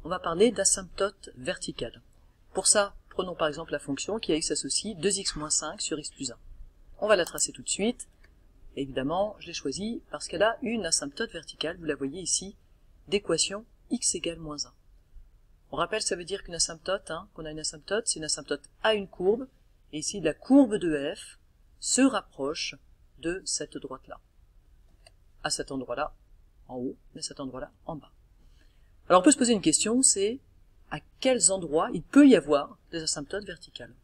on va parler d'asymptote verticale. Pour ça, prenons par exemple la fonction qui a x associe 2x moins 5 sur x plus 1. On va la tracer tout de suite. Évidemment, je l'ai choisie parce qu'elle a une asymptote verticale, vous la voyez ici, d'équation x égale moins 1. On rappelle, ça veut dire qu'une asymptote, qu'on a une asymptote, c'est une asymptote à une courbe, et ici la courbe de f se rapproche de cette droite-là. À cet endroit-là, en haut, et à cet endroit-là, en bas. Alors on peut se poser une question, c'est à quels endroits il peut y avoir des asymptotes verticales.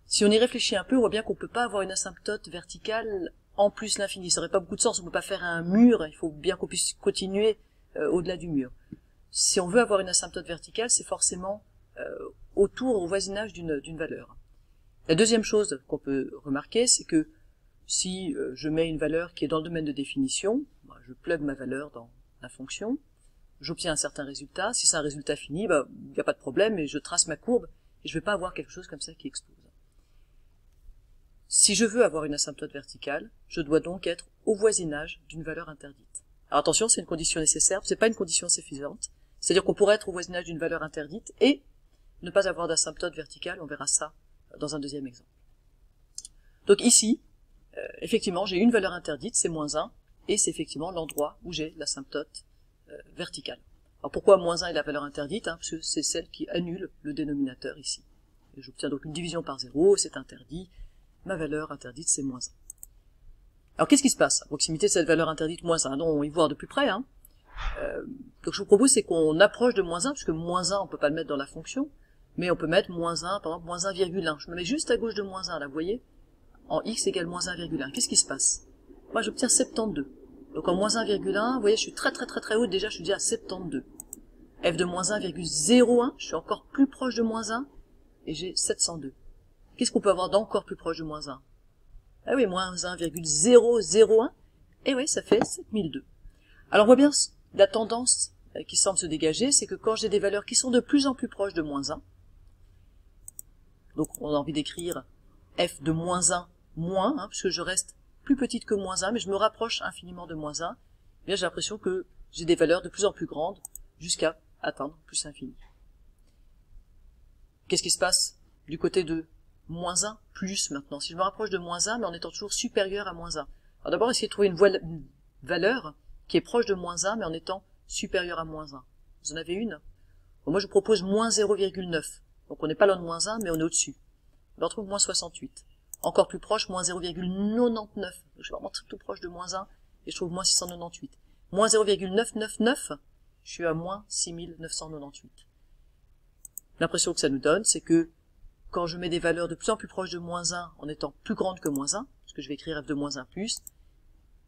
Si on y réfléchit un peu, on voit bien qu'on ne peut pas avoir une asymptote verticale en plus l'infini. Ça n'aurait pas beaucoup de sens, on ne peut pas faire un mur, il faut bien qu'on puisse continuer au-delà du mur. Si on veut avoir une asymptote verticale, c'est forcément autour, au voisinage d'une valeur. La deuxième chose qu'on peut remarquer, c'est que si je mets une valeur qui est dans le domaine de définition, je plug ma valeur dans la fonction, j'obtiens un certain résultat. Si c'est un résultat fini, il n'y a pas de problème, et je trace ma courbe, et je ne vais pas avoir quelque chose comme ça qui explose. Si je veux avoir une asymptote verticale, je dois donc être au voisinage d'une valeur interdite. Alors attention, c'est une condition nécessaire, c'est pas une condition suffisante. C'est-à-dire qu'on pourrait être au voisinage d'une valeur interdite et ne pas avoir d'asymptote verticale, on verra ça dans un deuxième exemple. Donc ici, effectivement, j'ai une valeur interdite, c'est moins 1, et c'est effectivement l'endroit où j'ai l'asymptote verticale. Alors pourquoi moins 1 est la valeur interdite? Parce que c'est celle qui annule le dénominateur ici. J'obtiens donc une division par 0, c'est interdit, ma valeur interdite c'est moins 1. Alors qu'est-ce qui se passe à proximité de cette valeur interdite moins 1? Non, on va y voir de plus près. Donc je vous propose c'est qu'on approche de moins 1, puisque moins 1 on peut pas le mettre dans la fonction, mais on peut mettre moins 1, par exemple moins 1,1. Je me mets juste à gauche de moins 1, là, vous voyez, en x égale moins 1,1. Qu'est-ce qui se passe? Moi j'obtiens 72. Donc en moins 1,1, vous voyez, je suis très haut, déjà je suis déjà à 72. F de moins 1,01, je suis encore plus proche de moins 1, et j'ai 702. Qu'est-ce qu'on peut avoir d'encore plus proche de moins 1? Ah oui, moins 1,001, et oui, ça fait 7002. Alors on voit bien la tendance qui semble se dégager, c'est que quand j'ai des valeurs qui sont de plus en plus proches de moins 1, donc on a envie d'écrire f de moins 1 moins, puisque je reste plus petite que moins 1, mais je me rapproche infiniment de moins 1, eh bien j'ai l'impression que j'ai des valeurs de plus en plus grandes jusqu'à atteindre plus infini. Qu'est-ce qui se passe du côté de moins 1 plus maintenant? Si je me rapproche de moins 1, mais en étant toujours supérieur à moins 1. Alors d'abord, essayer de trouver une valeur qui est proche de moins 1, mais en étant supérieur à moins 1. Vous en avez une? Bon, moi je propose moins 0,9. Donc on n'est pas loin de moins 1, mais on est au-dessus. On retrouve moins 68. Encore plus proche, moins 0,99. Je suis vraiment tout proche de moins 1, et je trouve moins 698. Moins 0,999, je suis à moins 6998. L'impression que ça nous donne, c'est que quand je mets des valeurs de plus en plus proches de moins 1 en étant plus grandes que moins 1, parce que je vais écrire f de moins 1 plus,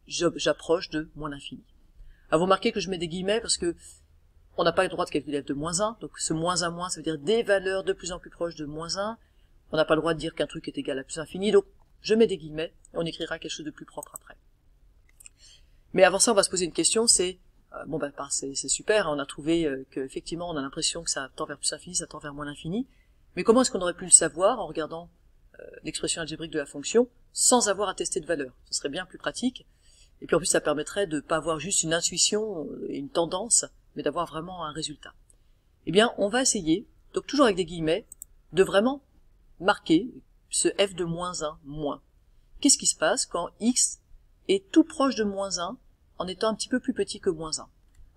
j'approche de moins l'infini. Alors vous remarquez que je mets des guillemets parce que on n'a pas le droit de calculer f de moins 1, donc ce moins 1 moins, ça veut dire des valeurs de plus en plus proches de moins 1, on n'a pas le droit de dire qu'un truc est égal à plus infini, donc je mets des guillemets, et on écrira quelque chose de plus propre après. Mais avant ça, on va se poser une question, c'est, c'est super, on a trouvé qu'effectivement on a l'impression que ça tend vers plus infini, ça tend vers moins l'infini, mais comment est-ce qu'on aurait pu le savoir en regardant l'expression algébrique de la fonction sans avoir à tester de valeur? Ce serait bien plus pratique, et puis en plus ça permettrait de ne pas avoir juste une intuition et une tendance, mais d'avoir vraiment un résultat. Eh bien, on va essayer, donc toujours avec des guillemets, de vraiment marquer ce f de moins 1 moins. Qu'est-ce qui se passe quand x est tout proche de moins 1 en étant un petit peu plus petit que moins 1?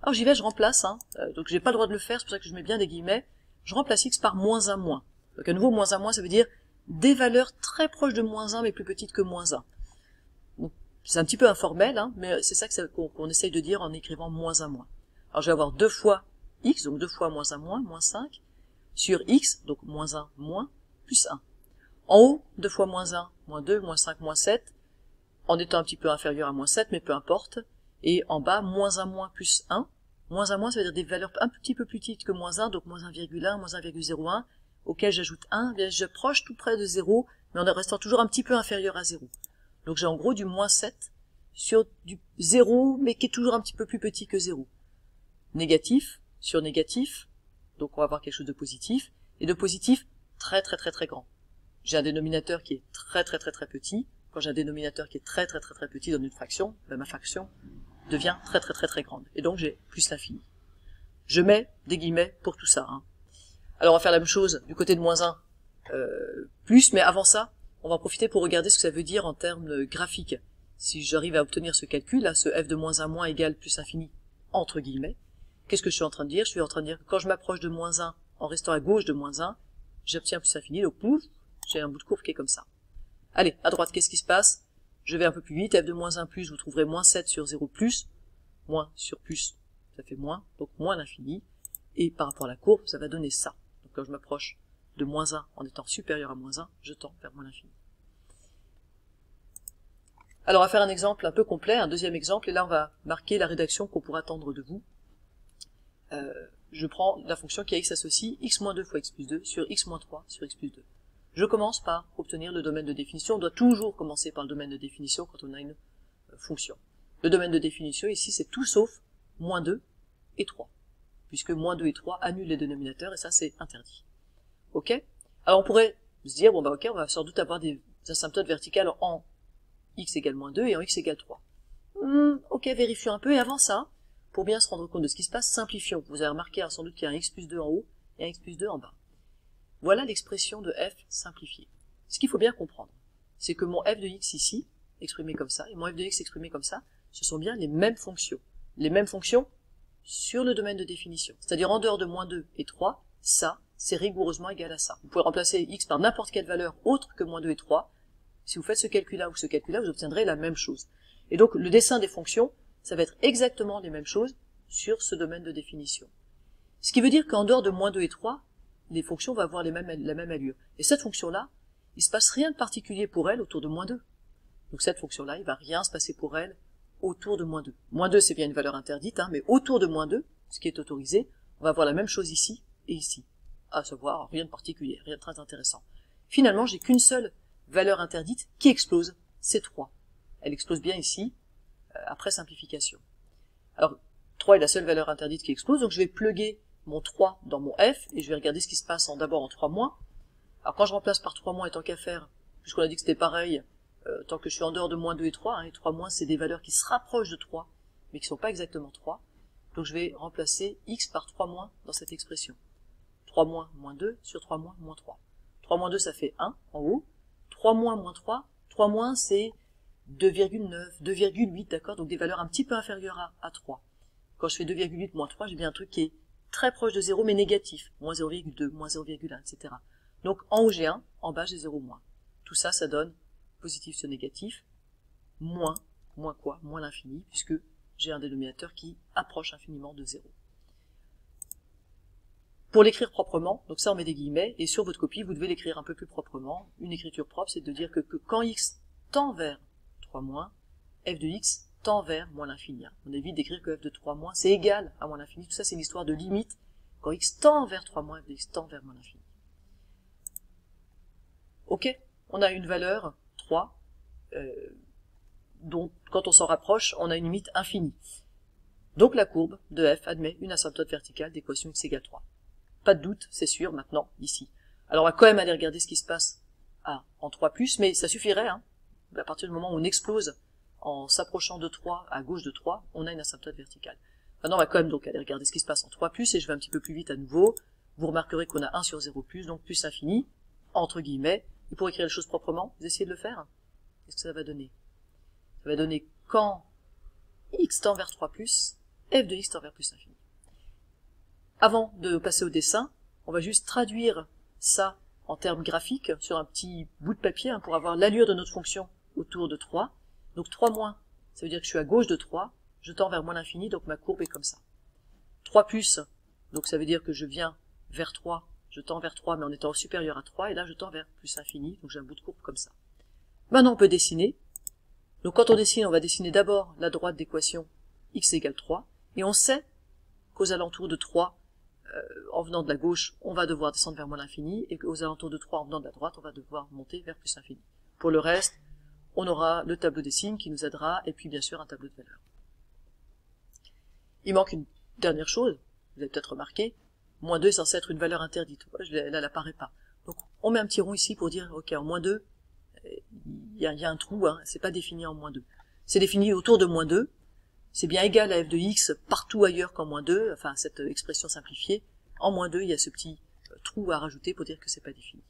Alors j'y vais, je remplace, donc j'ai pas le droit de le faire, c'est pour ça que je mets bien des guillemets, je remplace x par moins 1 moins. Donc à nouveau, moins 1 moins, ça veut dire des valeurs très proches de moins 1 mais plus petites que moins 1. C'est un petit peu informel, mais c'est ça qu'on essaye de dire en écrivant moins 1 moins. Alors je vais avoir 2 fois x, donc 2 fois moins 1 moins, moins 5, sur x, donc moins 1 moins, plus 1. En haut, 2 fois moins 1, moins 2, moins 5, moins 7, en étant un petit peu inférieur à moins 7, mais peu importe. Et en bas, moins 1 moins plus 1. Moins 1 moins, ça veut dire des valeurs un petit peu plus petites que moins 1, donc moins 1,1, moins 1,01, auquel j'ajoute 1, bien j'approche tout près de 0, mais en restant toujours un petit peu inférieur à 0. Donc j'ai en gros du moins 7 sur du 0, mais qui est toujours un petit peu plus petit que 0. Négatif sur négatif, donc on va avoir quelque chose de positif, et de positif très grand. J'ai un dénominateur qui est très petit. Quand j'ai un dénominateur qui est très petit dans une fraction, ma fraction devient très grande. Et donc j'ai plus l'infini. Je mets des guillemets pour tout ça. Hein. Alors on va faire la même chose du côté de moins 1 plus, mais avant ça, on va en profiter pour regarder ce que ça veut dire en termes graphiques. Si j'arrive à obtenir ce calcul, là, ce f de moins 1 moins égale plus infini, entre guillemets, qu'est-ce que je suis en train de dire? Je suis en train de dire que quand je m'approche de moins 1 en restant à gauche de moins 1, j'obtiens plus infini, donc pouf, j'ai un bout de courbe qui est comme ça. Allez, à droite, qu'est-ce qui se passe? Je vais un peu plus vite, f de moins 1 plus, vous trouverez moins 7 sur 0 plus, moins sur plus, ça fait moins, donc moins l'infini, et par rapport à la courbe, ça va donner ça. Donc quand je m'approche de moins 1 en étant supérieur à moins 1, je tends vers moins l'infini. Alors on va faire un exemple un peu complet, un deuxième exemple, et là on va marquer la rédaction qu'on pourra attendre de vous. Je prends la fonction qui a x associe x moins 2 fois x plus 2 sur x moins 3 sur x plus 2. Je commence par obtenir le domaine de définition. On doit toujours commencer par le domaine de définition quand on a une fonction. Le domaine de définition ici c'est tout sauf moins 2 et 3, puisque moins 2 et 3 annulent les dénominateurs et ça c'est interdit. Ok? Alors on pourrait se dire, bon bah ok, on va sans doute avoir des asymptotes verticales en x égale moins 2 et en x égale 3. Ok, vérifions un peu, et avant ça, pour bien se rendre compte de ce qui se passe, simplifions. Vous avez remarqué sans doute qu'il y a un x plus 2 en haut et un x plus 2 en bas. Voilà l'expression de f simplifiée. Ce qu'il faut bien comprendre, c'est que mon f de x ici, exprimé comme ça, et mon f de x exprimé comme ça, ce sont bien les mêmes fonctions. Les mêmes fonctions sur le domaine de définition. C'est-à-dire en dehors de moins 2 et 3, ça, c'est rigoureusement égal à ça. Vous pouvez remplacer x par n'importe quelle valeur autre que moins 2 et 3. Si vous faites ce calcul-là ou ce calcul-là, vous obtiendrez la même chose. Et donc, le dessin des fonctions, ça va être exactement les mêmes choses sur ce domaine de définition. Ce qui veut dire qu'en dehors de moins 2 et 3, les fonctions vont avoir la même allure. Et cette fonction-là, il se passe rien de particulier pour elle autour de moins 2. Donc cette fonction-là, il va rien se passer pour elle autour de moins 2. Moins 2, c'est bien une valeur interdite, hein, mais autour de moins 2, ce qui est autorisé, on va avoir la même chose ici et ici. À savoir, rien de particulier, rien de très intéressant. Finalement, j'ai qu'une seule valeur interdite qui explose, c'est 3. Elle explose bien ici, après simplification. Alors, 3 est la seule valeur interdite qui explose, donc je vais plugger mon 3 dans mon f, et je vais regarder ce qui se passe d'abord en 3 moins. Alors quand je remplace par 3 moins, et tant qu'à faire, puisqu'on a dit que c'était pareil, tant que je suis en dehors de moins 2 et 3, hein, et 3 moins c'est des valeurs qui se rapprochent de 3, mais qui ne sont pas exactement 3, donc je vais remplacer x par 3 moins dans cette expression. 3 moins, moins 2, sur 3 moins, moins 3. 3 moins 2, ça fait 1 en haut. 3 moins, moins 3. 3 moins, c'est 2,9, 2,8, d'accord? Donc des valeurs un petit peu inférieures à 3. Quand je fais 2,8 moins 3, j'ai bien un truc qui est très proche de 0, mais négatif. Moins 0,2, moins 0,1, etc. Donc en haut j'ai 1, en bas j'ai 0 moins. Tout ça, ça donne positif sur négatif, moins quoi? Moins l'infini, puisque j'ai un dénominateur qui approche infiniment de 0. Pour l'écrire proprement, donc ça on met des guillemets, et sur votre copie, vous devez l'écrire un peu plus proprement. Une écriture propre, c'est de dire que quand x tend vers 3 moins, f de x tend vers moins l'infini. On évite d'écrire que f de 3 moins, c'est égal à moins l'infini. Tout ça, c'est une histoire de limite. Quand x tend vers 3 moins, f de x tend vers moins l'infini. Ok, on a une valeur 3, donc quand on s'en rapproche, on a une limite infinie. Donc la courbe de f admet une asymptote verticale d'équation x égale 3. Pas de doute, c'est sûr, maintenant, ici. Alors on va quand même aller regarder ce qui se passe en 3+, mais ça suffirait, hein. À partir du moment où on explose en s'approchant de 3 à gauche de 3, on a une asymptote verticale. Maintenant on va quand même donc aller regarder ce qui se passe en 3+, et je vais un petit peu plus vite à nouveau. Vous remarquerez qu'on a 1 sur 0+, donc plus infini, entre guillemets. Et pour écrire les choses proprement, vous essayez de le faire. Qu'est-ce que ça va donner? Ça va donner quand x tend vers 3+, f de x tend vers plus infini. Avant de passer au dessin, on va juste traduire ça en termes graphiques sur un petit bout de papier, hein, pour avoir l'allure de notre fonction autour de 3. Donc 3 moins, ça veut dire que je suis à gauche de 3, je tends vers moins l'infini, donc ma courbe est comme ça. 3 plus, donc ça veut dire que je viens vers 3, je tends vers 3, mais en étant supérieur à 3, et là je tends vers plus infini, donc j'ai un bout de courbe comme ça. Maintenant on peut dessiner. Donc quand on dessine, on va dessiner d'abord la droite d'équation x égale 3, et on sait qu'aux alentours de 3, en venant de la gauche, on va devoir descendre vers moins l'infini, et qu'aux alentours de 3, en venant de la droite, on va devoir monter vers plus infini. Pour le reste, on aura le tableau des signes qui nous aidera, et puis bien sûr un tableau de valeurs. Il manque une dernière chose, vous avez peut-être remarqué, moins 2 est censé être une valeur interdite. Là, elle n'apparaît pas. Donc on met un petit rond ici pour dire, ok, en moins 2, il y a un trou, hein, c'est pas défini en moins 2. C'est défini autour de moins 2, c'est bien égal à f de x partout ailleurs qu'en moins 2, enfin cette expression simplifiée. En moins 2, il y a ce petit trou à rajouter pour dire que c'est pas défini.